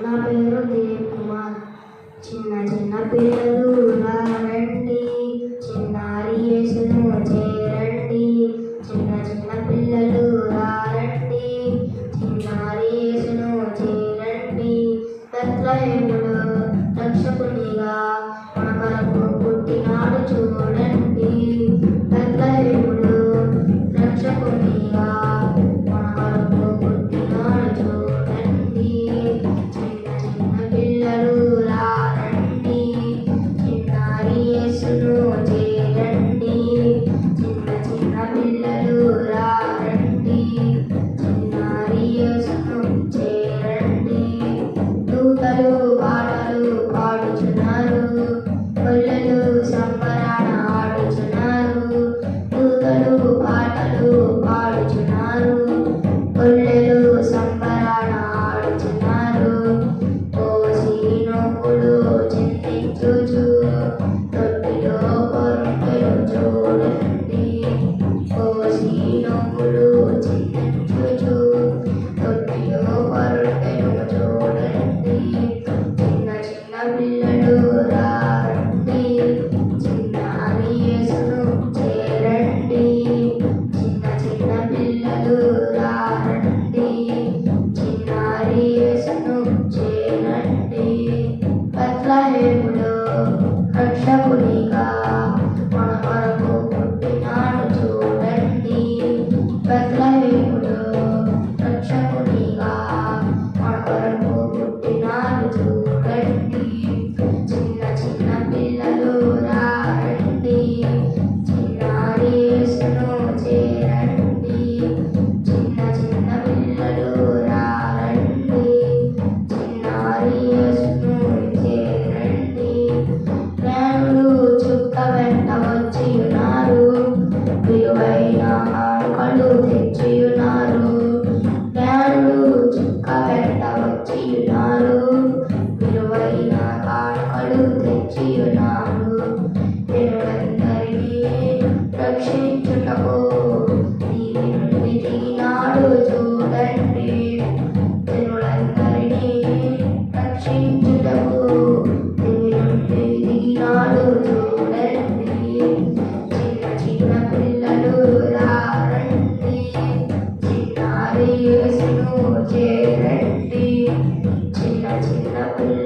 నా పేరు దిలీప్ కుమార్. చిన్న చిన్న పిల్లలు రండి, చిన్నారి యేసును చేరండి. చిన్న చిన్న పిల్లలు రండి, చిన్నారి యేసును చేరండి. బెత్లెహేములో రక్షకునిగా మన కొరకు పుట్టినాడు చూడండి. బెత్లెహేములో రక్షకునిగా మన కొరకు పుట్టినాడు చూడండి. చిన్న చిన్న పిల్లలు రండి, చిన్నారి యేసును చేరండి. చిన్న చిన్న పిల్లలు రండి, చిన్నారి యేసును చేరండి. దూతలు పాటలు పాడుచున్నారు, కొల్లలు సంబరాన ఆడుచున్నారు. దూతలు పాటలు పాడుచున్నారు, కొల్లలు సంబరాన ఆడుచున్నారు. కోసి నొప్పులు చింతించుచు తొట్టిలో కొరకెలు చూడండి. కోసి నొప్పులు చింతించుచు తొట్టిలో కొరకెలు చూడండి. చిన్న చిన్న పిల్లలు రండి, చిన్నారి యేసును చేరండి. చిన్న చిన్న పిల్లలు రండి, చిన్నారి యేసును చేరండి. బెత్లెహేములో రక్షకునిగా మన కొరకు పుట్టినాడు చూడండి. బెత్లెహేములో రక్షకునిగా మన కొరకు పుట్టినాడు చూడండి. చిన్న చిన్న పిల్లలు రండి, చిన్నారి యేసును చేరండి. చిన్న చిన్న పిల్లలు రండి, చిన్నారి యేసును చేరండి. జ్ఞానులు చుక్క వెంట వచ్చి ఉన్నారు, విలువైన కానుకలు తెచ్చి ఉన్నారు. జ్ఞానులు చుక్క వెంట వచ్చి ఉన్నారు, విలువైన కానుకలు తెచ్చి ఉన్నారు. జనులందరినీ రక్షించుటకు నీతి నుండి దిగినాడు చూడండి. జనులందరినీ రక్షించుటకు నీతి నుండి దిగినాడు చూడండి. చిన్న చిన్న పిల్లలు రండి, చిన్నారి యేసును చేరండి. చిన్న చిన్న పిల్లలు